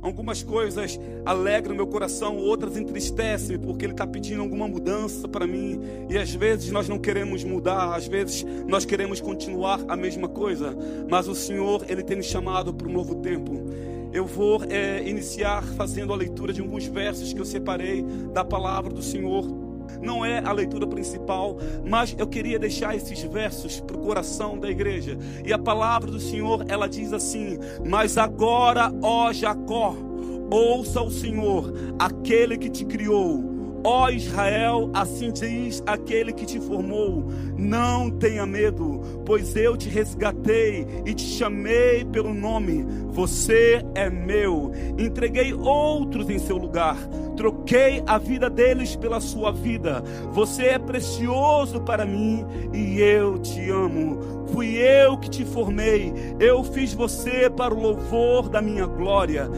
Algumas coisas alegram meu coração, outras entristecem, porque Ele está pedindo alguma mudança para mim. E às vezes nós não queremos mudar, às vezes nós queremos continuar a mesma coisa. Mas o Senhor, Ele tem nos chamado para um novo tempo. Eu vou iniciar fazendo a leitura de alguns versos que eu separei da palavra do Senhor. Não é a leitura principal, mas eu queria deixar esses versos para o coração da igreja. E a palavra do Senhor, ela diz assim: mas agora, ó Jacó, ouça o Senhor, aquele que te criou. Ó Israel, assim diz aquele que te formou: não tenha medo, pois eu te resgatei e te chamei pelo nome. Você é meu. Entreguei outros em seu lugar, troquei a vida deles pela sua vida. Você é precioso para mim e eu te amo. Fui eu que te formei, eu fiz você para o louvor da minha glória.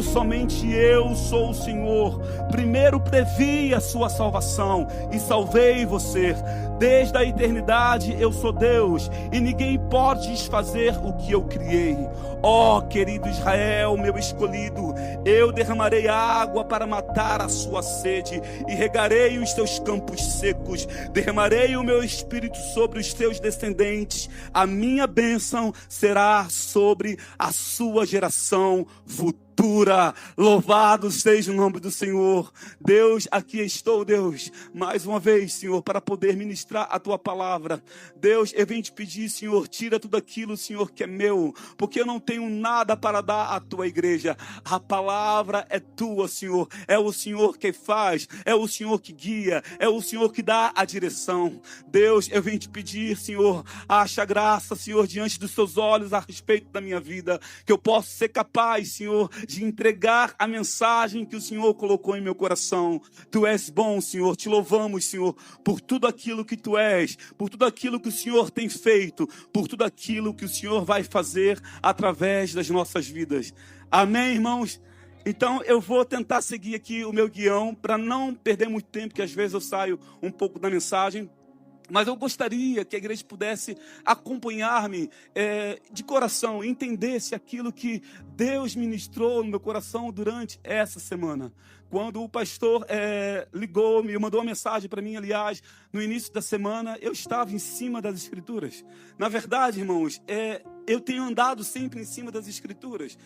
Somente eu sou o Senhor. Primeiro previ a sua salvação e salvei você. Desde a eternidade eu sou Deus e ninguém pode desfazer o que eu criei. Ó querido Israel, meu escolhido, eu derramarei água para matar a sua sede e regarei os teus campos secos. Derramarei o meu espírito sobre os teus descendentes. A minha bênção será sobre a sua geração futura. Louvado seja o nome do Senhor. Deus, aqui estou, Deus, mais uma vez, Senhor, para poder ministrar a tua palavra. Deus, eu venho te pedir, Senhor, tira tudo aquilo, Senhor, que é meu, porque eu não tenho nada para dar à tua igreja. A palavra é tua, Senhor. É o Senhor que faz, é o Senhor que guia, é o Senhor que dá a direção. Deus, eu venho te pedir, Senhor, acha graça, Senhor, diante dos seus olhos a respeito da minha vida, que eu possa ser capaz, Senhor, de entregar a mensagem que o Senhor colocou em meu coração. Tu és bom, Senhor, te louvamos, Senhor, por tudo aquilo que tu és, por tudo aquilo que o Senhor tem feito, por tudo aquilo que o Senhor vai fazer através das nossas vidas. Amém, irmãos? Então eu vou tentar seguir aqui o meu guião para não perder muito tempo, que às vezes eu saio um pouco da mensagem. Mas eu gostaria que a igreja pudesse acompanhar-me de coração, entendesse aquilo que Deus ministrou no meu coração durante essa semana. Quando o pastor ligou-me, mandou uma mensagem para mim, aliás, no início da semana, eu estava em cima das Escrituras. Na verdade, irmãos, eu tenho andado sempre em cima das Escrituras.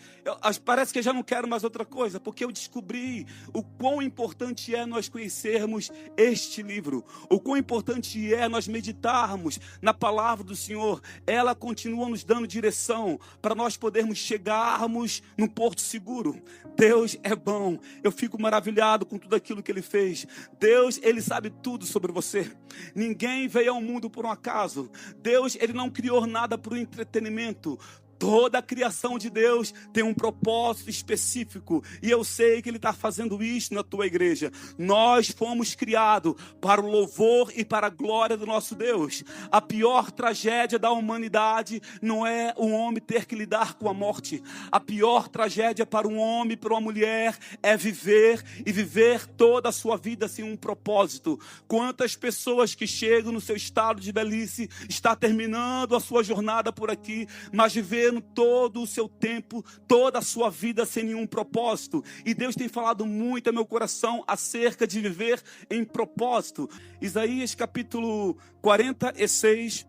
Parece que eu já não quero mais outra coisa, porque eu descobri o quão importante é nós conhecermos este livro, o quão importante é nós meditarmos na palavra do Senhor. Ela continua nos dando direção para nós podermos chegarmos no porto seguro. Deus é bom, eu fico maravilhado com tudo aquilo que Ele fez. Deus, Ele sabe tudo sobre você. Ninguém veio ao mundo por um acaso. Deus, Ele não criou nada por um entretenimento. Toda a criação de Deus tem um propósito específico, e eu sei que Ele está fazendo isso na tua igreja. Nós fomos criados para o louvor e para a glória do nosso Deus. A pior tragédia da humanidade não é um homem ter que lidar com a morte. A pior tragédia para um homem e para uma mulher é viver toda a sua vida sem um propósito. Quantas pessoas que chegam no seu estado de velhice, está terminando a sua jornada por aqui, mas vivendo todo o seu tempo, toda a sua vida sem nenhum propósito. E Deus tem falado muito ao meu coração acerca de viver em propósito. Isaías capítulo 46,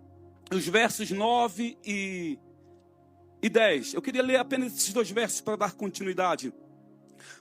os versos 9 e 10. Eu queria ler apenas esses dois versos para dar continuidade.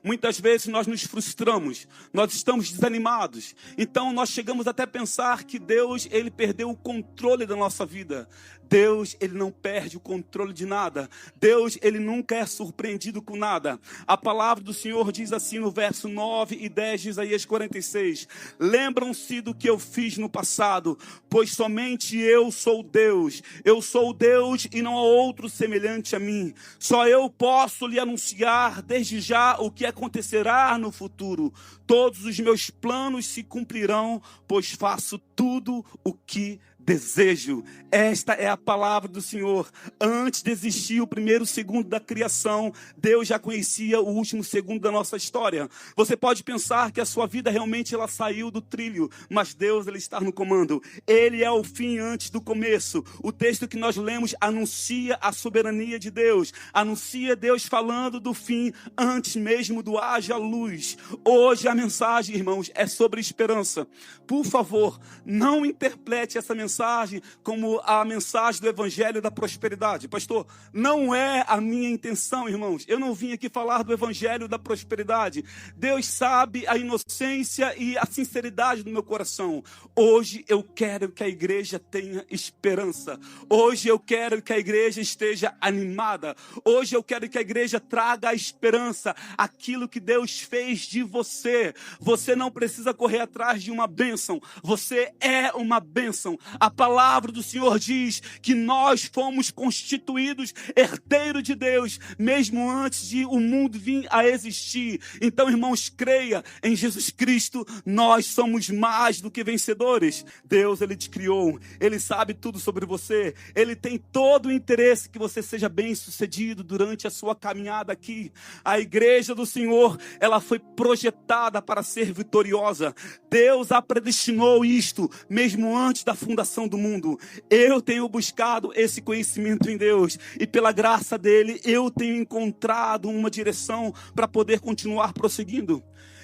Muitas vezes nós nos frustramos, nós estamos desanimados. Então nós chegamos até a pensar que Deus, Ele perdeu o controle da nossa vida. Deus, Ele não perde o controle de nada. Deus, Ele nunca é surpreendido com nada. A palavra do Senhor diz assim no verso 9 e 10 de Isaías 46. Lembram-se do que eu fiz no passado, pois somente eu sou Deus. Eu sou Deus e não há outro semelhante a mim. Só eu posso lhe anunciar desde já o que acontecerá no futuro. Todos os meus planos se cumprirão, pois faço tudo o que desejo. Esta é a palavra do Senhor. Antes de existir o primeiro segundo da criação, Deus já conhecia o último segundo da nossa história. Você pode pensar que a sua vida realmente ela saiu do trilho, mas Deus ele está no comando. Ele é o fim antes do começo. O texto que nós lemos anuncia a soberania de Deus, anuncia Deus falando do fim antes mesmo do haja luz. Hoje a mensagem, irmãos, é sobre esperança. Por favor, não interprete essa mensagem como a mensagem do evangelho da prosperidade. Pastor, não é a minha intenção, irmãos. Eu não vim aqui falar do evangelho da prosperidade. Deus sabe a inocência e a sinceridade do meu coração. Hoje eu quero que a igreja tenha esperança. Hoje eu quero que a igreja esteja animada. Hoje eu quero que a igreja traga a esperança, aquilo que Deus fez de você. Você não precisa correr atrás de uma bênção. Você é uma bênção. A palavra do Senhor diz que nós fomos constituídos herdeiros de Deus, mesmo antes de o mundo vir a existir. Então, irmãos, creia em Jesus Cristo, nós somos mais do que vencedores. Deus, ele te criou, ele sabe tudo sobre você, ele tem todo o interesse que você seja bem-sucedido durante a sua caminhada aqui. A igreja do Senhor, ela foi projetada para ser vitoriosa. Deus a predestinou isto, mesmo antes da fundação do mundo. Eu tenho buscado esse conhecimento em Deus e pela graça dele eu tenho encontrado uma direção para poder continuar prosseguindo.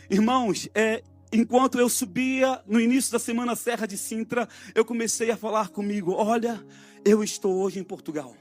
Irmãos, enquanto eu subia no início da semana Serra de Sintra, eu comecei a falar comigo: olha, eu estou hoje em Portugal.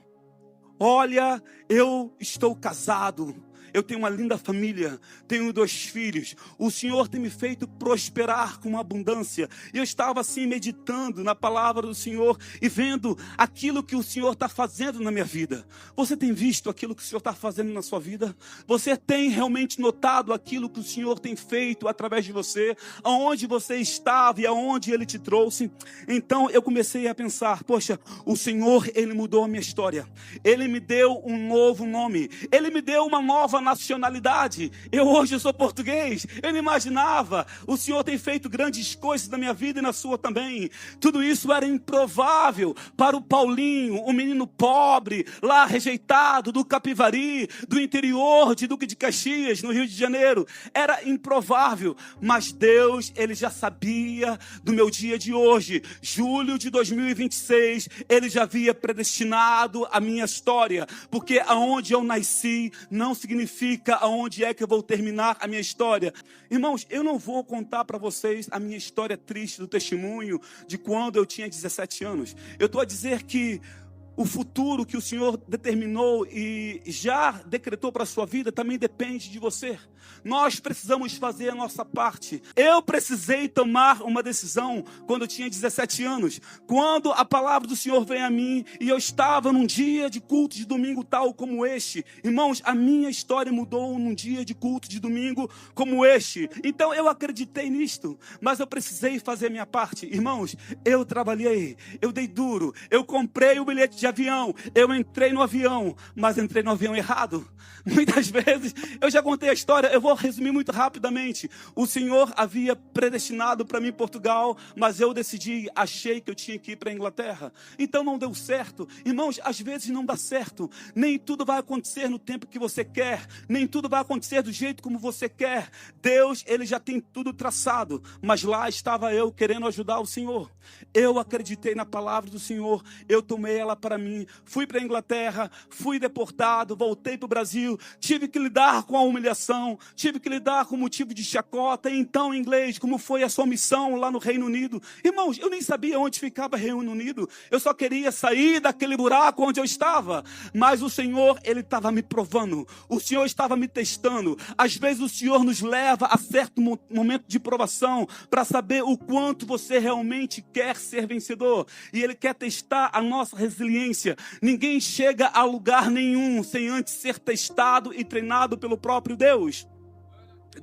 Olha, eu estou casado. Eu tenho uma linda família, tenho 2 filhos. O Senhor tem me feito prosperar com abundância. E eu estava assim meditando na palavra do Senhor e vendo aquilo que o Senhor está fazendo na minha vida. Você tem visto aquilo que o Senhor está fazendo na sua vida? Você tem realmente notado aquilo que o Senhor tem feito através de você? Aonde você estava e aonde Ele te trouxe? Então eu comecei a pensar: poxa, o Senhor, Ele mudou a minha história. Ele me deu um novo nome. Ele me deu uma nova nacionalidade. Eu hoje sou português. Eu não imaginava. O Senhor tem feito grandes coisas na minha vida e na sua também. Tudo isso era improvável para o Paulinho, um menino pobre, lá rejeitado do Capivari, do interior de Duque de Caxias, no Rio de Janeiro. Era improvável, mas Deus, Ele já sabia do meu dia de hoje. Julho de 2026, Ele já havia predestinado a minha história, porque aonde eu nasci não significa aonde é que eu vou terminar a minha história. Irmãos, eu não vou contar para vocês a minha história triste do testemunho de quando eu tinha 17 anos. Eu estou a dizer que o futuro que o Senhor determinou e já decretou para a sua vida também depende de você. Nós precisamos fazer a nossa parte. Eu precisei tomar uma decisão quando eu tinha 17 anos. Quando a palavra do Senhor veio a mim e eu estava num dia de culto de domingo tal como este. Irmãos, a minha história mudou num dia de culto de domingo como este. Então eu acreditei nisto, mas eu precisei fazer a minha parte. Irmãos, eu trabalhei, eu dei duro, eu comprei o bilhete de avião, eu entrei no avião, mas entrei no avião errado. Muitas vezes, eu já contei a história, eu vou resumir muito rapidamente. O Senhor havia predestinado para mim Portugal, mas eu achei que eu tinha que ir para a Inglaterra. Então não deu certo. Irmãos, às vezes não dá certo. Nem tudo vai acontecer no tempo que você quer, nem tudo vai acontecer do jeito como você quer. Deus, Ele já tem tudo traçado, mas lá estava eu querendo ajudar o Senhor. Eu acreditei na palavra do Senhor, eu tomei ela para mim, fui para a Inglaterra, fui deportado, voltei para o Brasil, tive que lidar com a humilhação, tive que lidar com o motivo de chacota. Então, em inglês, como foi a sua missão lá no Reino Unido? Irmãos, eu nem sabia onde ficava Reino Unido, eu só queria sair daquele buraco onde eu estava, mas o Senhor, Ele estava me provando, o Senhor estava me testando. Às vezes o Senhor nos leva a certo momento de provação, para saber o quanto você realmente quer ser vencedor, e Ele quer testar a nossa resiliência. Ninguém chega a lugar nenhum sem antes ser testado e treinado pelo próprio Deus.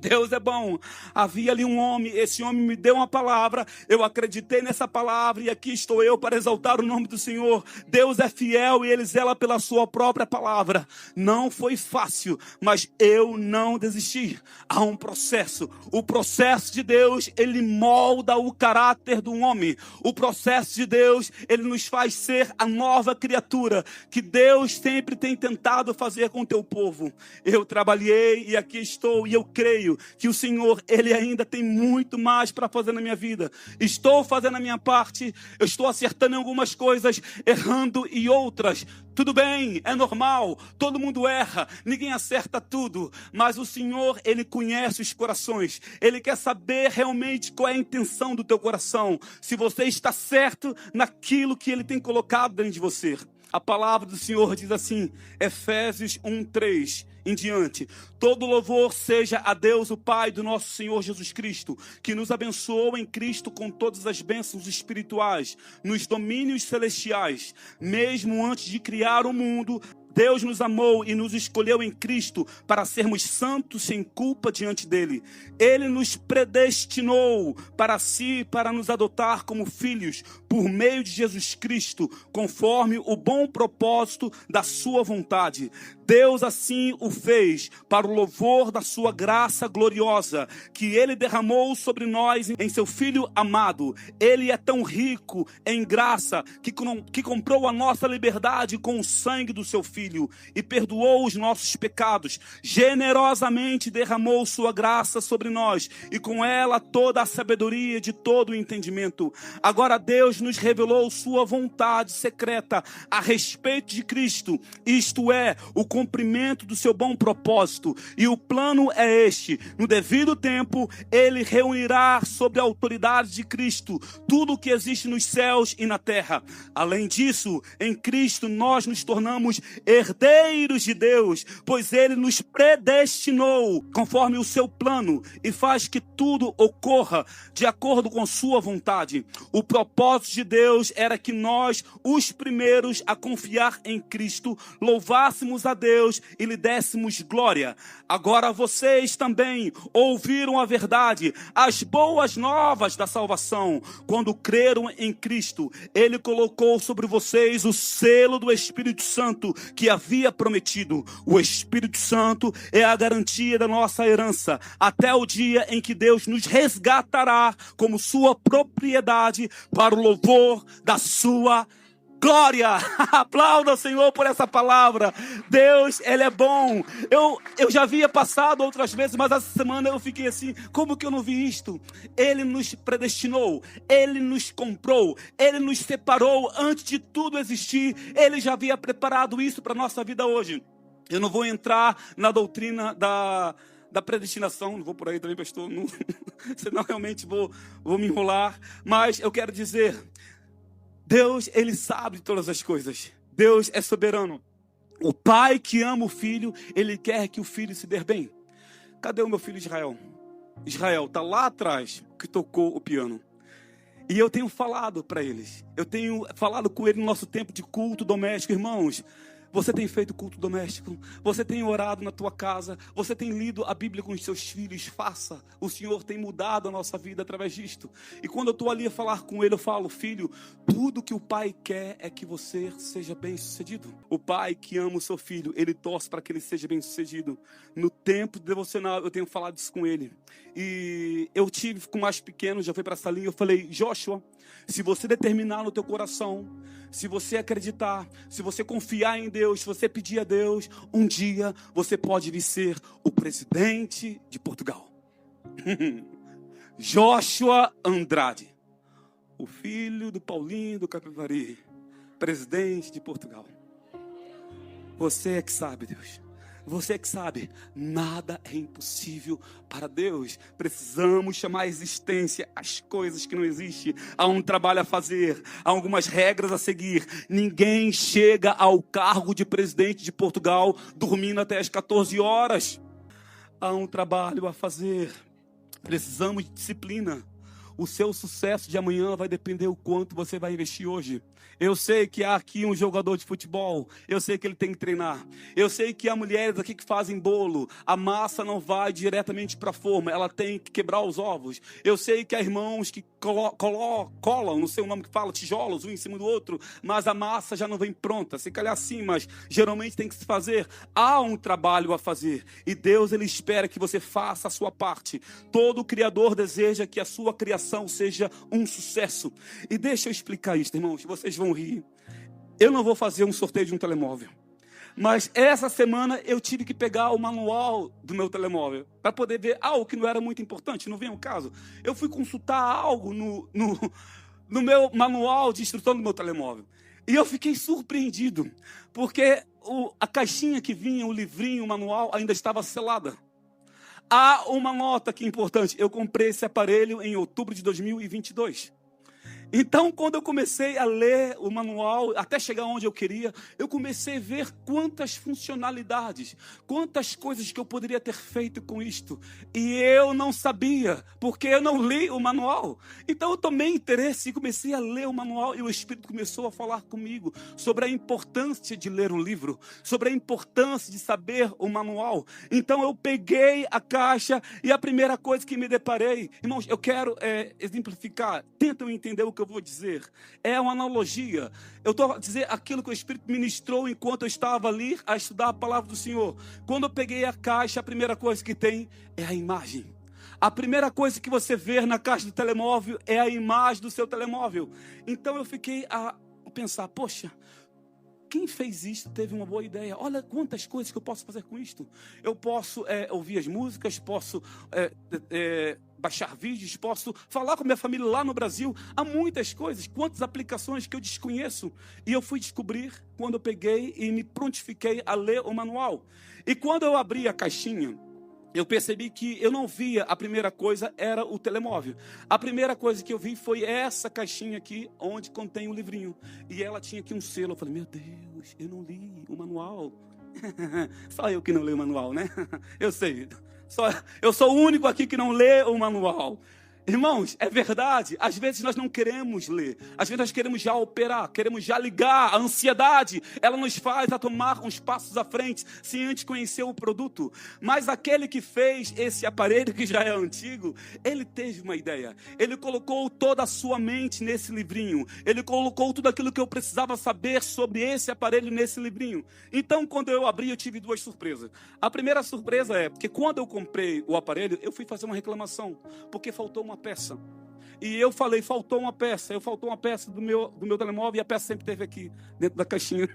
Deus é bom. Havia ali um homem, esse homem me deu uma palavra, eu acreditei nessa palavra e aqui estou eu para exaltar o nome do Senhor. Deus é fiel e Ele zela pela sua própria palavra. Não foi fácil, mas eu não desisti. Há um processo. O processo de Deus, Ele molda o caráter do homem. O processo de Deus, Ele nos faz ser a nova criatura que Deus sempre tem tentado fazer com o teu povo. Eu trabalhei e aqui estou e eu creio que o Senhor, Ele ainda tem muito mais para fazer na minha vida. Estou fazendo a minha parte, eu estou acertando em algumas coisas, errando em outras. Tudo bem, é normal, todo mundo erra, ninguém acerta tudo, mas o Senhor, Ele conhece os corações, Ele quer saber realmente qual é a intenção do teu coração, se você está certo naquilo que Ele tem colocado dentro de você. A palavra do Senhor diz assim, Efésios 1:3 em diante: todo louvor seja a Deus, o Pai do nosso Senhor Jesus Cristo, que nos abençoou em Cristo com todas as bênçãos espirituais, nos domínios celestiais. Mesmo antes de criar o mundo, Deus nos amou e nos escolheu em Cristo para sermos santos sem culpa diante dele. Ele nos predestinou para si, para nos adotar como filhos, por meio de Jesus Cristo, conforme o bom propósito da sua vontade. Deus assim o fez para o louvor da sua graça gloriosa, que Ele derramou sobre nós em seu Filho amado. Ele é tão rico em graça que comprou a nossa liberdade com o sangue do seu Filho e perdoou os nossos pecados. Generosamente derramou sua graça sobre nós e com ela toda a sabedoria de todo o entendimento. Agora Deus nos revelou sua vontade secreta a respeito de Cristo, isto é, o cumprimento do seu bom propósito, e o plano é este: no devido tempo Ele reunirá sobre a autoridade de Cristo tudo o que existe nos céus e na terra. Além disso, em Cristo nós nos tornamos herdeiros de Deus, pois Ele nos predestinou conforme o seu plano e faz que tudo ocorra de acordo com sua vontade. O propósito de Deus era que nós, os primeiros a confiar em Cristo, louvássemos a Deus e lhe dessemos glória. Agora vocês também ouviram a verdade, as boas novas da salvação. Quando creram em Cristo, Ele colocou sobre vocês o selo do Espírito Santo que havia prometido. O Espírito Santo é a garantia da nossa herança, até o dia em que Deus nos resgatará como sua propriedade para o louvor da sua glória. Aplauda o Senhor por essa palavra. Deus, Ele é bom. Eu já havia passado outras vezes, mas essa semana eu fiquei assim, como que eu não vi isto? Ele nos predestinou, Ele nos comprou, Ele nos separou antes de tudo existir. Ele já havia preparado isso para a nossa vida hoje. Eu não vou entrar na doutrina da predestinação, não vou por aí também, pastor, não, senão realmente vou me enrolar, mas eu quero dizer, Deus, Ele sabe de todas as coisas. Deus é soberano. O pai que ama o filho, Ele quer que o filho se dê bem. Cadê o meu filho Israel? Israel está lá atrás, que tocou o piano. E eu tenho falado para eles. Eu tenho falado com ele no nosso tempo de culto doméstico. Irmãos, você tem feito culto doméstico, você tem orado na tua casa, você tem lido a Bíblia com os seus filhos, faça. O Senhor tem mudado a nossa vida através disto. E quando eu estou ali a falar com ele, eu falo, filho, tudo que o pai quer é que você seja bem sucedido. O pai que ama o seu filho, ele torce para que ele seja bem sucedido. No tempo devocional, eu tenho falado isso com ele. E eu tive com o mais pequeno, já foi para essa linha, eu falei, Joshua, se você determinar no teu coração, se você acreditar, se você confiar em Deus, se você pedir a Deus, um dia você pode vir ser o presidente de Portugal. Joshua Andrade, o filho do Paulinho do Capivari, presidente de Portugal. Você é que sabe, Deus. Você é que sabe, nada é impossível para Deus. Precisamos chamar à existência as coisas que não existem. Há um trabalho a fazer, há algumas regras a seguir. Ninguém chega ao cargo de presidente de Portugal dormindo até as 14 horas. Há um trabalho a fazer. Precisamos de disciplina. O seu sucesso de amanhã vai depender o quanto você vai investir hoje. Eu sei que há aqui um jogador de futebol, eu sei que ele tem que treinar. Eu sei que há mulheres aqui que fazem bolo, a massa não vai diretamente para a forma, ela tem que quebrar os ovos. Eu sei que há irmãos que colam, não sei o nome que fala, tijolos um em cima do outro, mas a massa já não vem pronta. Se calhar sim, mas geralmente tem que se fazer. Há um trabalho a fazer e Deus, ele espera que você faça a sua parte. Todo Criador deseja que a sua criação seja um sucesso. E deixa eu explicar isso, irmãos, vocês vão rir. Eu não vou fazer um sorteio de um telemóvel, mas essa semana eu tive que pegar o manual do meu telemóvel para poder ver algo que não era muito importante, não vem ao caso. Eu fui consultar algo no meu manual de instrução do meu telemóvel. E eu fiquei surpreendido, porque a caixinha que vinha, o livrinho, o manual, ainda estava selada. Há uma nota aqui importante. Eu comprei esse aparelho em outubro de 2022. Então, quando eu comecei a ler o manual, até chegar onde eu queria, eu comecei a ver quantas funcionalidades, quantas coisas que eu poderia ter feito com isto. E eu não sabia, porque eu não li o manual. Então, eu tomei interesse e comecei a ler o manual. E o Espírito começou a falar comigo sobre a importância de ler o livro, sobre a importância de saber o manual. Então, eu peguei a caixa e a primeira coisa que me deparei, irmãos, eu quero exemplificar, tentam entender o que eu vou dizer, é uma analogia. Eu estou a dizer aquilo que o Espírito ministrou enquanto eu estava ali a estudar a palavra do Senhor. Quando eu peguei a caixa, a primeira coisa que tem é a imagem. A primeira coisa que você vê na caixa do telemóvel é a imagem do seu telemóvel. Então eu fiquei a pensar, poxa, quem fez isso teve uma boa ideia. Olha quantas coisas que eu posso fazer com isto. Eu posso ouvir as músicas, posso baixar vídeos, posso falar com minha família lá no Brasil. Há muitas coisas, quantas aplicações que eu desconheço. E eu fui descobrir quando eu peguei e me prontifiquei a ler o manual. E quando eu abri a caixinha, eu percebi que eu não via, a primeira coisa era o telemóvel. A primeira coisa que eu vi foi essa caixinha aqui, onde contém o livrinho. E ela tinha aqui um selo. Eu falei, meu Deus, eu não li o manual. Só eu que não leio o manual, né? Eu sei. Eu sou o único aqui que não lê o manual. Irmãos, é verdade, às vezes nós não queremos ler, às vezes nós queremos já operar, queremos já ligar, a ansiedade, ela nos faz a tomar uns passos à frente, sem antes conhecer o produto. Mas aquele que fez esse aparelho, que já é antigo, ele teve uma ideia, ele colocou toda a sua mente nesse livrinho, ele colocou tudo aquilo que eu precisava saber sobre esse aparelho nesse livrinho. Então, quando eu abri, eu tive duas surpresas. A primeira surpresa é, porque quando eu comprei o aparelho, eu fui fazer uma reclamação, porque faltou uma peça. E eu falei, faltou uma peça do meu telemóvel, e a peça sempre esteve aqui, dentro da caixinha.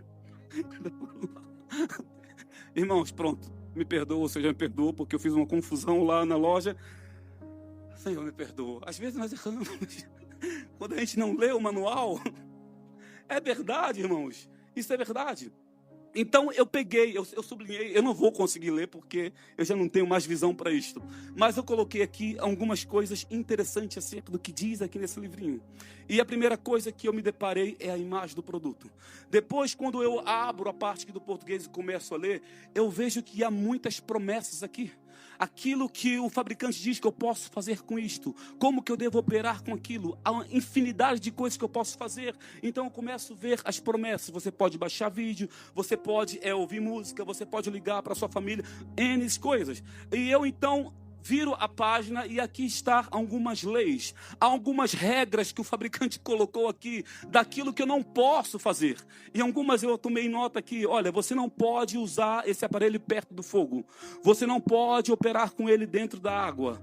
Irmãos, pronto, me perdoa, o Senhor já me perdoou, porque eu fiz uma confusão lá na loja. Senhor, me perdoa. Às vezes nós erramos. Quando a gente não lê o manual, é verdade, irmãos, isso é verdade. Então eu peguei, eu sublinhei, eu não vou conseguir ler porque eu já não tenho mais visão para isto. Mas eu coloquei aqui algumas coisas interessantes acerca do que diz aqui nesse livrinho. E a primeira coisa que eu me deparei é a imagem do produto. Depois, quando eu abro a parte aqui do português e começo a ler, eu vejo que há muitas promessas aqui. Aquilo que o fabricante diz que eu posso fazer com isto, como que eu devo operar com aquilo, há uma infinidade de coisas que eu posso fazer. Então eu começo a ver as promessas. Você pode baixar vídeo, você pode ouvir música, você pode ligar para sua família, N coisas. E eu então viro a página e aqui está algumas leis, algumas regras que o fabricante colocou aqui, daquilo que eu não posso fazer. E algumas eu tomei nota aqui, olha, você não pode usar esse aparelho perto do fogo, você não pode operar com ele dentro da água.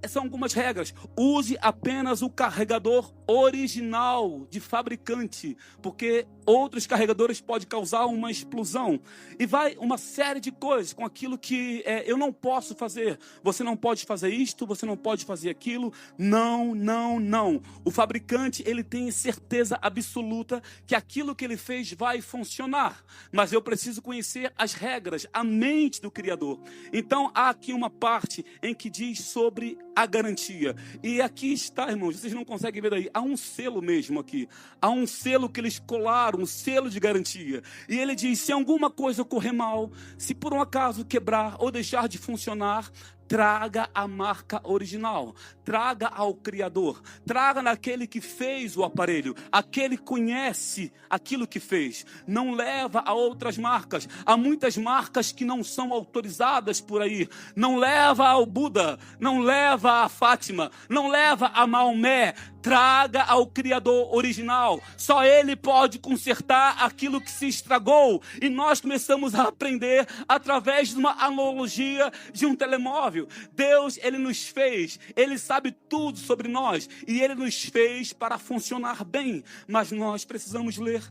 São algumas regras. Use apenas o carregador original de fabricante, porque outros carregadores podem causar uma explosão. E vai uma série de coisas com aquilo que eu não posso fazer. Você não pode fazer isto, você não pode fazer aquilo. Não, não, não. O fabricante, ele tem certeza absoluta que aquilo que ele fez vai funcionar. Mas eu preciso conhecer as regras, a mente do Criador. Então, há aqui uma parte em que diz sobre a garantia. E aqui está, irmãos, vocês não conseguem ver daí. Há um selo mesmo aqui. Há um selo que eles colaram, um selo de garantia. E ele diz, se alguma coisa ocorrer mal, se por um acaso quebrar ou deixar de funcionar, traga a marca original, traga ao Criador, traga naquele que fez o aparelho, aquele que conhece aquilo que fez. Não leva a outras marcas. Há muitas marcas que não são autorizadas por aí. Não leva ao Buda, não leva a Fátima, não leva a Maomé. Traga ao Criador original. Só Ele pode consertar aquilo que se estragou. E nós começamos a aprender através de uma analogia de um telemóvel. Deus, Ele nos fez. Ele sabe tudo sobre nós. E Ele nos fez para funcionar bem. Mas nós precisamos ler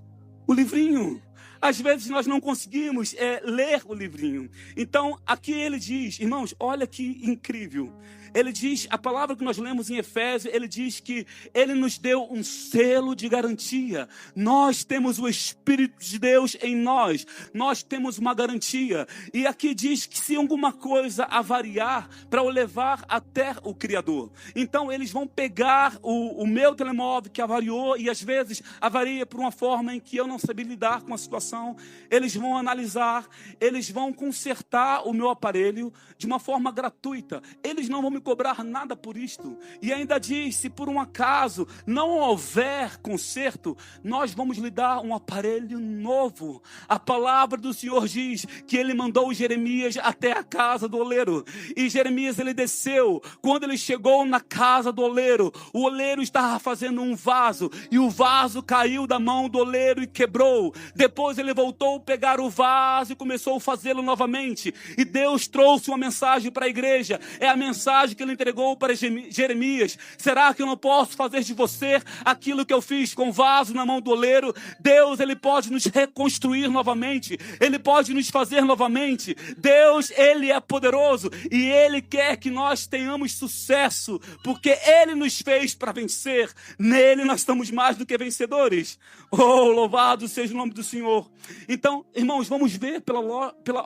o livrinho. Às vezes nós não conseguimos ler o livrinho. Então, aqui ele diz, irmãos, olha que incrível. Ele diz, a palavra que nós lemos em Efésios, ele diz que ele nos deu um selo de garantia. Nós temos o Espírito de Deus em nós. Nós temos uma garantia. E aqui diz que se alguma coisa avariar, para o levar até o Criador. Então eles vão pegar o meu telemóvel que avariou, e às vezes avaria por uma forma em que eu não sabia lidar com a situação. Eles vão analisar, eles vão consertar o meu aparelho de uma forma gratuita. Eles não vão me cobrar nada por isto. E ainda diz, se por um acaso não houver conserto, nós vamos lhe dar um aparelho novo. A palavra do Senhor diz que ele mandou Jeremias até a casa do oleiro. E Jeremias, ele desceu. Quando ele chegou na casa do oleiro, o oleiro estava fazendo um vaso, e o vaso caiu da mão do oleiro e quebrou. Depois ele voltou a pegar o vaso e começou a fazê-lo novamente. E Deus trouxe uma mensagem para a igreja. É a mensagem que ele entregou para Jeremias. Será que eu não posso fazer de você aquilo que eu fiz com o vaso na mão do oleiro? Deus, ele pode nos reconstruir novamente. Ele pode nos fazer novamente. Deus, ele é poderoso, e ele quer que nós tenhamos sucesso, porque ele nos fez para vencer. Nele nós estamos mais do que vencedores. Oh, louvado seja o nome do Senhor. Então, irmãos, vamos ver pela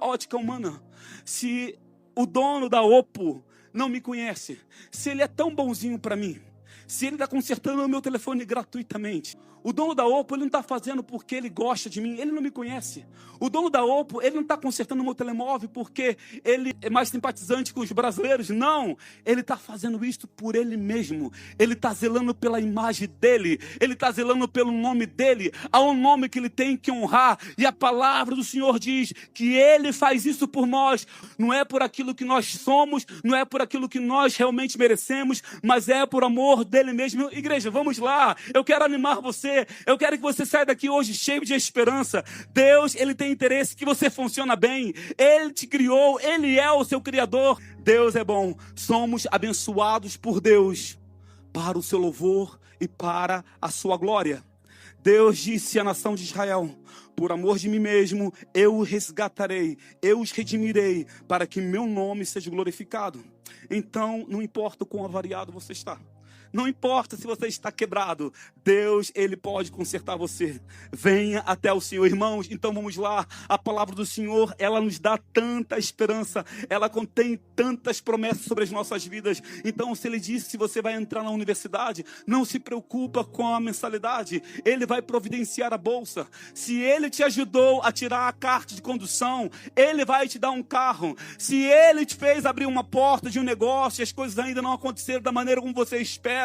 ótica humana. Se o dono da Oppo não me conhece, se ele é tão bonzinho para mim, se ele está consertando o meu telefone gratuitamente, o dono da Oppo, ele não está fazendo porque ele gosta de mim, ele não me conhece. O dono da Oppo, ele não está consertando o meu telemóvel porque ele é mais simpatizante com os brasileiros. Não, ele está fazendo isso por ele mesmo. Ele está zelando pela imagem dele, ele está zelando pelo nome dele. Há um nome que ele tem que honrar, e a palavra do Senhor diz que ele faz isso por nós. Não é por aquilo que nós somos, não é por aquilo que nós realmente merecemos, mas é por amor dele mesmo. Igreja, vamos lá, eu quero animar você. Eu quero que você saia daqui hoje cheio de esperança. Deus, ele tem interesse que você funcione bem. Ele te criou, ele é o seu criador. Deus é bom. Somos abençoados por Deus para o seu louvor e para a sua glória. Deus disse à nação de Israel: por amor de mim mesmo, eu os resgatarei, eu os redimirei, para que meu nome seja glorificado. Então, não importa o quão avariado você está, não importa se você está quebrado, Deus, ele pode consertar você. Venha até o Senhor, irmãos. Então vamos lá. A palavra do Senhor, ela nos dá tanta esperança, ela contém tantas promessas sobre as nossas vidas. Então, se ele disse, se você vai entrar na universidade, não se preocupa com a mensalidade, ele vai providenciar a bolsa. Se ele te ajudou a tirar a carta de condução, ele vai te dar um carro. Se ele te fez abrir uma porta de um negócio e as coisas ainda não aconteceram da maneira como você espera,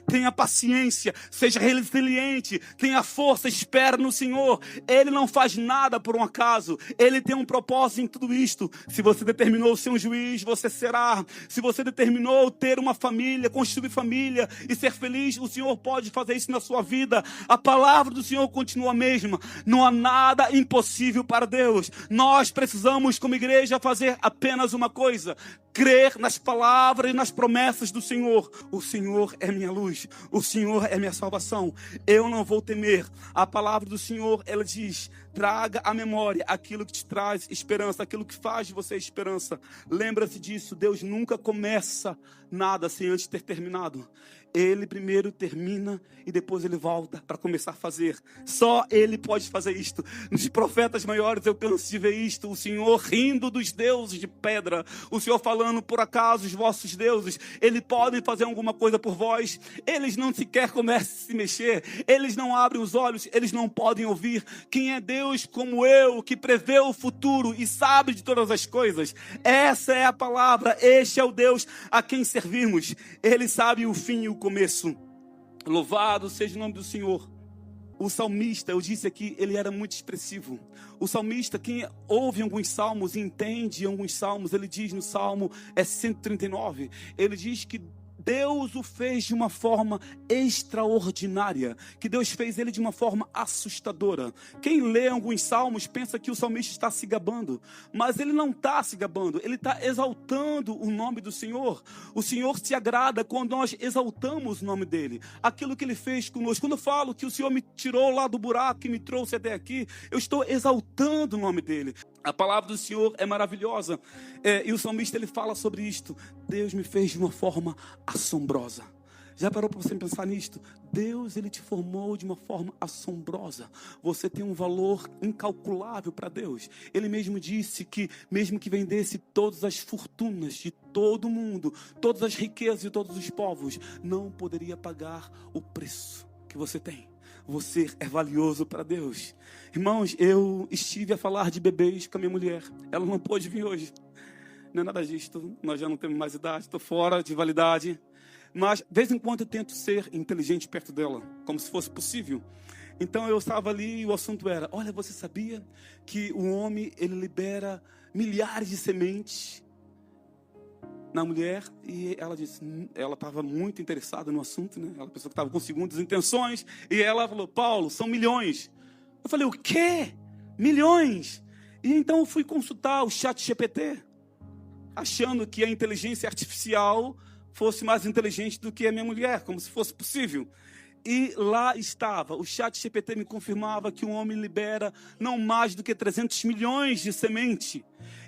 tenha paciência, seja resiliente, tenha força, espera no Senhor. Ele não faz nada por um acaso, ele tem um propósito em tudo isto. Se você determinou ser um juiz, você será. Se você determinou ter uma família, construir família e ser feliz, o Senhor pode fazer isso na sua vida. A palavra do Senhor continua a mesma. Não há nada impossível para Deus. Nós precisamos, como igreja, fazer apenas uma coisa: crer nas palavras e nas promessas do Senhor. O Senhor é minha luz, o Senhor é minha salvação, eu não vou temer. A palavra do Senhor, ela diz: traga à memória aquilo que te traz esperança, aquilo que faz de você esperança. Lembra-se disso, Deus nunca começa nada sem antes ter terminado. Ele primeiro termina e depois ele volta para começar a fazer. Só ele pode fazer isto. Nos profetas maiores eu canso de ver isto. O Senhor rindo dos deuses de pedra. O Senhor falando, por acaso os vossos deuses, eles podem fazer alguma coisa por vós? Eles não sequer começam a se mexer. Eles não abrem os olhos. Eles não podem ouvir. Quem é Deus como eu, que prevê o futuro e sabe de todas as coisas? Essa é a palavra. Este é o Deus a quem servimos. Ele sabe o fim e o começo. Louvado seja o nome do Senhor. O salmista, eu disse aqui, ele era muito expressivo. O salmista, quem ouve alguns salmos e entende alguns salmos, ele diz no Salmo 139, ele diz que Deus o fez de uma forma extraordinária, que Deus fez ele de uma forma assustadora. Quem lê alguns salmos pensa que o salmista está se gabando, mas ele não está se gabando, ele está exaltando o nome do Senhor. O Senhor se agrada quando nós exaltamos o nome dele, aquilo que ele fez conosco. Quando eu falo que o Senhor me tirou lá do buraco e me trouxe até aqui, eu estou exaltando o nome dele. A palavra do Senhor é maravilhosa. E o salmista ele fala sobre isto. Deus me fez de uma forma assombrosa. Já parou para você pensar nisto? Deus ele te formou de uma forma assombrosa. Você tem um valor incalculável para Deus. Ele mesmo disse que mesmo que vendesse todas as fortunas de todo mundo, todas as riquezas de todos os povos, não poderia pagar o preço que você tem. Você é valioso para Deus. Irmãos, eu estive a falar de bebês com a minha mulher. Ela não pôde vir hoje. Não é nada disto. Nós já não temos mais idade. Estou fora de validade. Mas, de vez em quando, eu tento ser inteligente perto dela. Como se fosse possível. Então, eu estava ali e o assunto era... Olha, você sabia que o homem, ele libera milhares de sementes na mulher? E ela disse, ela estava muito interessada no assunto, né? Ela pensou que estava com segundas intenções, e ela falou, Paulo, são milhões. Eu falei, o quê? Milhões? E então eu fui consultar o ChatGPT, achando que a inteligência artificial fosse mais inteligente do que a minha mulher, como se fosse possível. E lá estava, o ChatGPT me confirmava que um homem libera não mais do que 300 milhões de semente.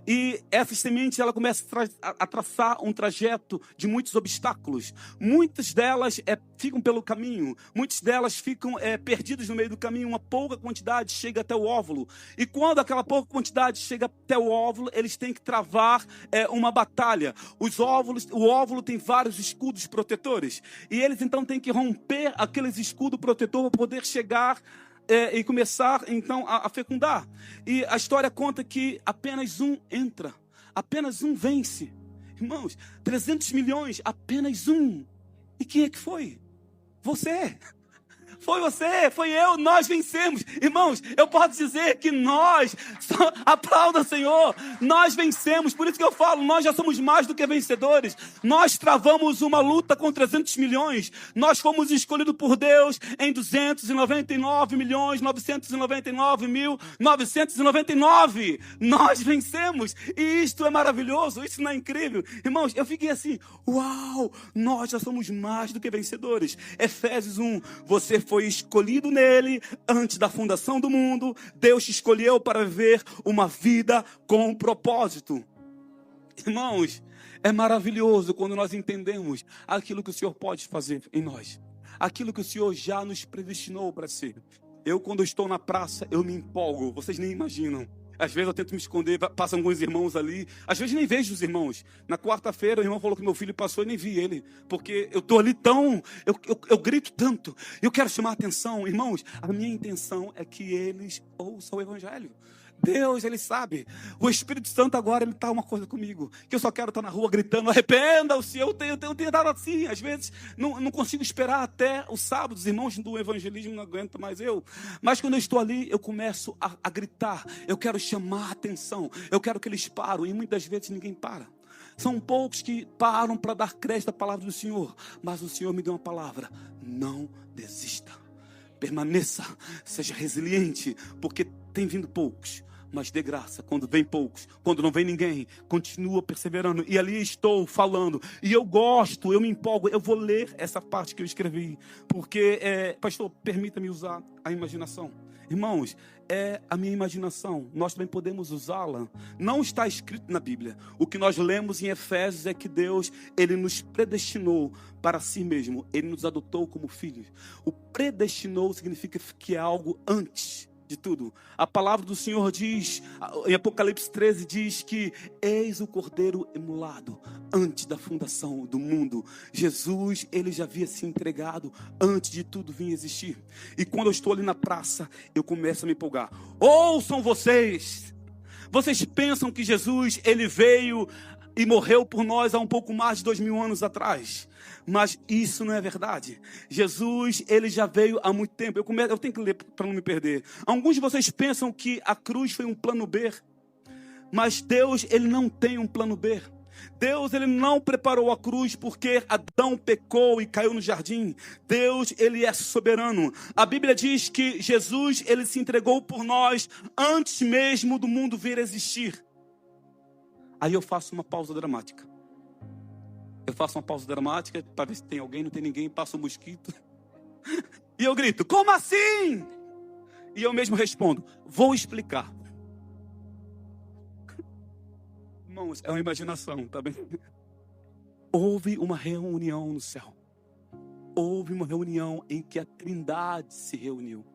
E essas sementes, ela começa a traçar um trajeto de muitos obstáculos. Muitas delas ficam pelo caminho. Muitas delas ficam perdidas no meio do caminho. Uma pouca quantidade chega até o óvulo. E quando aquela pouca quantidade chega até o óvulo, eles têm que travar uma batalha. O óvulo tem vários escudos protetores. E eles então têm que romper aqueles escudos protetores para poder chegar e começar então a fecundar. E a história conta que apenas um entra, apenas um vence. Irmãos, 300 milhões, apenas um. E quem é que foi? Você. Foi você, foi eu, nós vencemos. Irmãos, eu posso dizer que nós, aplauda Senhor, nós vencemos. Por isso que eu falo, nós já somos mais do que vencedores. Nós travamos uma luta com 300 milhões. Nós fomos escolhidos por Deus em 299.999.999. Nós vencemos. E isto é maravilhoso, isso não é incrível? Irmãos, eu fiquei assim, uau, nós já somos mais do que vencedores. Efésios 1, você foi escolhido nele antes da fundação do mundo. Deus te escolheu para viver uma vida com propósito. Irmãos, é maravilhoso quando nós entendemos aquilo que o Senhor pode fazer em nós. Aquilo que o Senhor já nos predestinou para ser. Eu, quando estou na praça, eu me empolgo. Vocês nem imaginam. Às vezes eu tento me esconder, passam alguns irmãos ali. Às vezes nem vejo os irmãos. Na quarta-feira o irmão falou que meu filho passou e nem vi ele. Porque eu estou ali tão... Eu grito tanto. Eu quero chamar a atenção. Irmãos, a minha intenção é que eles ouçam o evangelho. Deus, Ele sabe. O Espírito Santo agora, Ele está uma coisa comigo. Que eu só quero estar na rua gritando, arrependa-se. Eu tenho dado assim. Às vezes, não consigo esperar até o sábado. Os irmãos do evangelismo não aguentam mais eu. Mas quando eu estou ali, eu começo a gritar. Eu quero chamar a atenção. Eu quero que eles parem. E muitas vezes ninguém para. São poucos que param para dar crédito à palavra do Senhor. Mas o Senhor me deu uma palavra. Não desista. Permaneça. Seja resiliente. Porque tem vindo poucos. Mas dê graça, quando vem poucos, quando não vem ninguém, continua perseverando. E ali estou falando, e eu gosto, eu me empolgo. Eu vou ler essa parte que eu escrevi, porque, pastor, permita-me usar a imaginação. Irmãos, é a minha imaginação. Nós também podemos usá-la. Não está escrito na Bíblia. O que nós lemos em Efésios é que Deus, Ele nos predestinou para si mesmo. Ele nos adotou como filhos. O predestinou significa que é algo antes de tudo. A palavra do Senhor diz, em Apocalipse 13, diz que eis o Cordeiro imolado antes da fundação do mundo. Jesus, ele já havia se entregado antes de tudo vir existir. E quando eu estou ali na praça, eu começo a me empolgar. Ouçam vocês! Vocês pensam que Jesus, ele veio e morreu por nós há um pouco mais de 2000 anos atrás. Mas isso não é verdade. Jesus, ele já veio há muito tempo. Eu tenho que ler para não me perder. Alguns de vocês pensam que a cruz foi um plano B. Mas Deus, ele não tem um plano B. Deus, ele não preparou a cruz porque Adão pecou e caiu no jardim. Deus, ele é soberano. A Bíblia diz que Jesus, ele se entregou por nós antes mesmo do mundo vir a existir. Aí eu faço uma pausa dramática. Eu faço uma pausa dramática para ver se tem alguém, não tem ninguém, passa um mosquito. E eu grito, como assim? E eu mesmo respondo, vou explicar. Irmãos, é uma imaginação, tá bem? Houve uma reunião no céu. Houve uma reunião em que a Trindade se reuniu.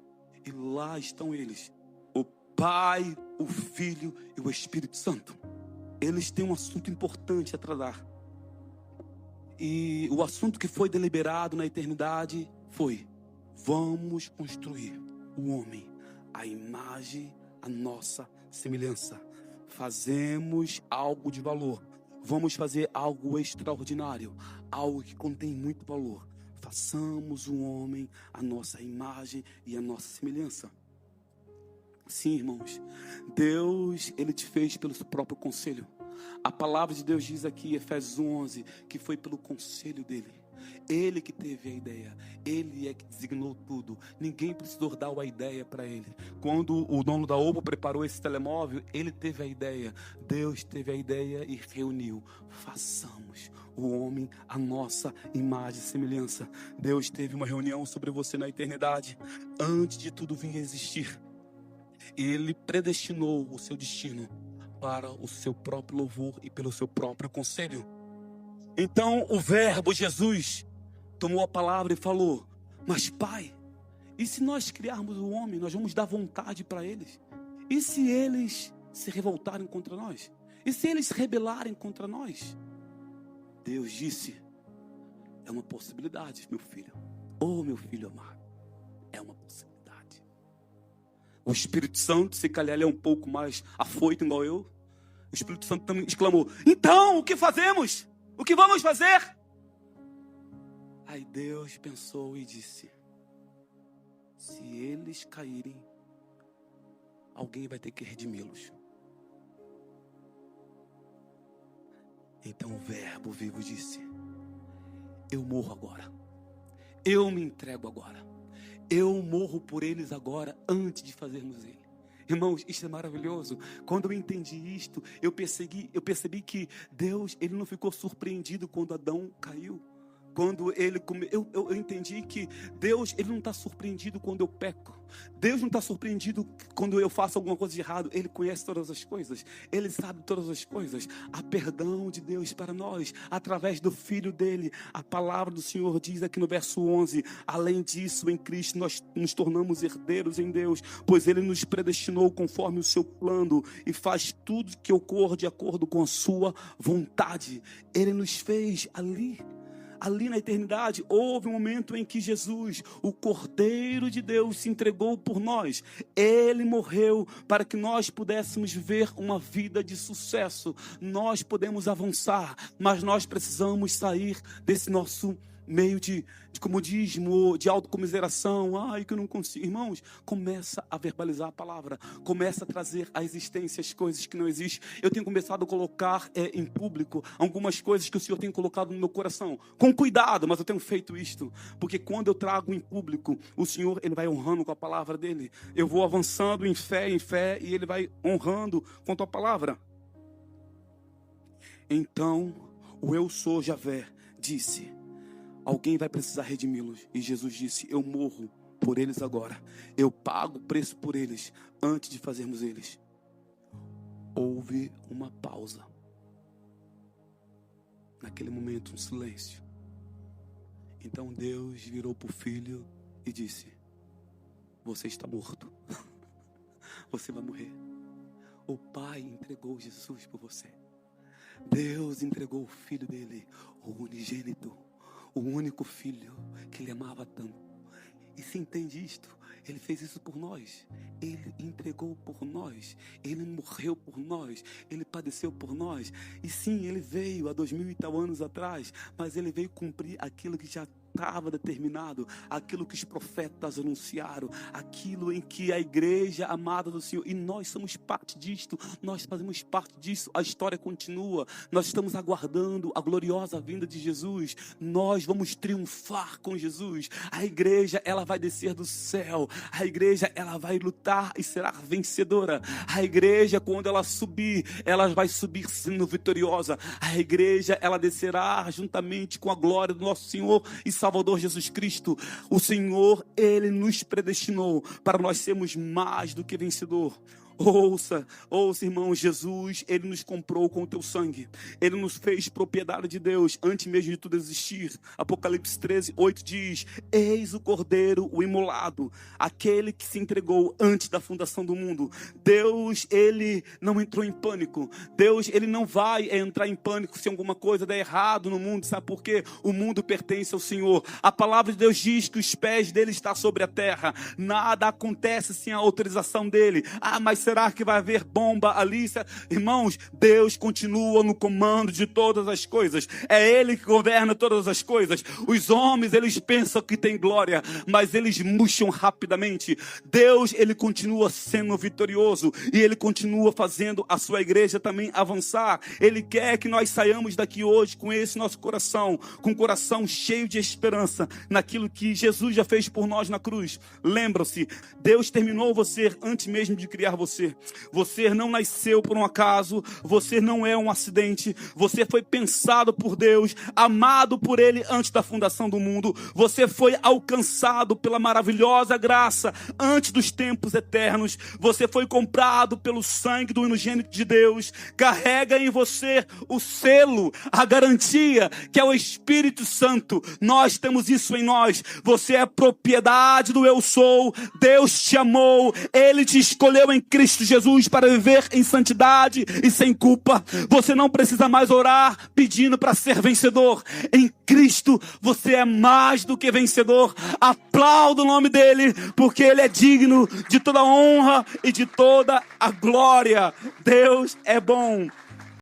E lá estão eles. O Pai, o Filho e o Espírito Santo. Eles têm um assunto importante a tratar. E o assunto que foi deliberado na eternidade foi: vamos construir o homem, a imagem, a nossa semelhança. Fazemos algo de valor. Vamos fazer algo extraordinário, algo que contém muito valor. Façamos o homem, a nossa imagem e a nossa semelhança. Sim, irmãos, Deus, ele te fez pelo seu próprio conselho. A palavra de Deus diz aqui, Efésios 11, que foi pelo conselho dele. Ele que teve a ideia, ele é que designou tudo. Ninguém precisou dar a ideia para ele. Quando o dono da Oppo preparou esse telemóvel, ele teve a ideia. Deus teve a ideia e reuniu. Façamos o homem a nossa imagem e semelhança. Deus teve uma reunião sobre você na eternidade, antes de tudo vir a existir. Ele predestinou o seu destino para o seu próprio louvor e pelo seu próprio conselho. Então o verbo Jesus tomou a palavra e falou: mas Pai, e se nós criarmos o homem, nós vamos dar vontade para eles? E se eles se revoltarem contra nós? E se eles se rebelarem contra nós? Deus disse: é uma possibilidade, meu filho. Oh, meu filho amado, é uma possibilidade. O Espírito Santo, se calhar ele é um pouco mais afoito igual eu, o Espírito Santo também exclamou: então, o que fazemos? O que vamos fazer? Aí Deus pensou e disse: se eles caírem, alguém vai ter que redimi-los. Então o verbo vivo disse: eu morro agora. Eu me entrego agora. Eu morro por eles agora, antes de fazermos ele. Irmãos, isso é maravilhoso. Quando eu entendi isto, eu percebi que Deus, ele não ficou surpreendido quando Adão caiu. Quando eu entendi que Deus, ele não está surpreendido quando eu peco. Deus não está surpreendido quando eu faço alguma coisa de errado. Ele conhece todas as coisas. Ele sabe todas as coisas. Há perdão de Deus para nós, através do Filho dele. A palavra do Senhor diz aqui no verso 11: além disso, em Cristo nós nos tornamos herdeiros em Deus, pois ele nos predestinou conforme o seu plano e faz tudo que ocorra de acordo com a sua vontade. Ele nos fez ali na eternidade. Houve um momento em que Jesus, o Cordeiro de Deus, se entregou por nós. Ele morreu para que nós pudéssemos viver uma vida de sucesso. Nós podemos avançar, mas nós precisamos sair desse nosso meio de comodismo, de autocomiseração. Ai, que eu não consigo. Irmãos, começa a verbalizar a palavra. Começa a trazer à existência as coisas que não existem. Eu tenho começado a colocar em público algumas coisas que o Senhor tem colocado no meu coração. Com cuidado, mas eu tenho feito isto. Porque quando eu trago em público, o Senhor, ele vai honrando com a palavra dele. Eu vou avançando em fé, e ele vai honrando com a tua palavra. Então, o eu sou Javé disse: alguém vai precisar redimi-los. E Jesus disse: eu morro por eles agora. Eu pago o preço por eles antes de fazermos eles. Houve uma pausa. Naquele momento, um silêncio. Então Deus virou para o filho e disse: você está morto. Você vai morrer. O Pai entregou Jesus por você. Deus entregou o Filho dele, o unigênito, o único Filho que ele amava tanto. E se entende isto? Ele fez isso por nós. Ele entregou por nós. Ele morreu por nós. Ele padeceu por nós. E sim, ele veio há 2000 e tal anos atrás, mas ele veio cumprir aquilo que já estava determinado, aquilo que os profetas anunciaram, aquilo em que a igreja amada do Senhor, e nós somos parte disto, nós fazemos parte disso. A história continua, nós estamos aguardando a gloriosa vinda de Jesus, nós vamos triunfar com Jesus. A igreja, ela vai descer do céu, a igreja, ela vai lutar e será vencedora. A igreja, quando ela subir, ela vai subir sendo vitoriosa. A igreja, ela descerá juntamente com a glória do nosso Senhor e Salvador Jesus Cristo. O Senhor, Ele nos predestinou para nós sermos mais do que vencedor. Ouça, irmão, Jesus, Ele nos comprou com o teu sangue. Ele nos fez propriedade de Deus antes mesmo de tudo existir. Apocalipse 13, 8 diz: eis o Cordeiro, o imolado, aquele que se entregou antes da fundação do mundo. Deus, Ele não entrou em pânico. Deus, Ele não vai entrar em pânico se alguma coisa der errado no mundo. Sabe por quê? O mundo pertence ao Senhor. A palavra de Deus diz que os pés dele estão sobre a terra. Nada acontece sem a autorização dele. Mas será que vai haver bomba ali? Irmãos, Deus continua no comando de todas as coisas. É Ele que governa todas as coisas. Os homens, eles pensam que tem glória, mas eles murcham rapidamente. Deus, Ele continua sendo vitorioso e Ele continua fazendo a sua igreja também avançar. Ele quer que nós saiamos daqui hoje com esse nosso coração, com o coração cheio de esperança naquilo que Jesus já fez por nós na cruz. Lembra-se, Deus terminou você antes mesmo de criar você. Você não nasceu por um acaso, você não é um acidente, você foi pensado por Deus, amado por Ele antes da fundação do mundo, você foi alcançado pela maravilhosa graça antes dos tempos eternos, você foi comprado pelo sangue do unigênito de Deus, carrega em você o selo, a garantia que é o Espírito Santo. Nós temos isso em nós. Você é propriedade do Eu Sou. Deus te amou, Ele te escolheu em Cristo Jesus para viver em santidade e sem culpa. Você não precisa mais orar pedindo para ser vencedor. Em Cristo você é mais do que vencedor. Aplauda o nome dele, porque ele é digno de toda honra e de toda a glória. Deus é bom.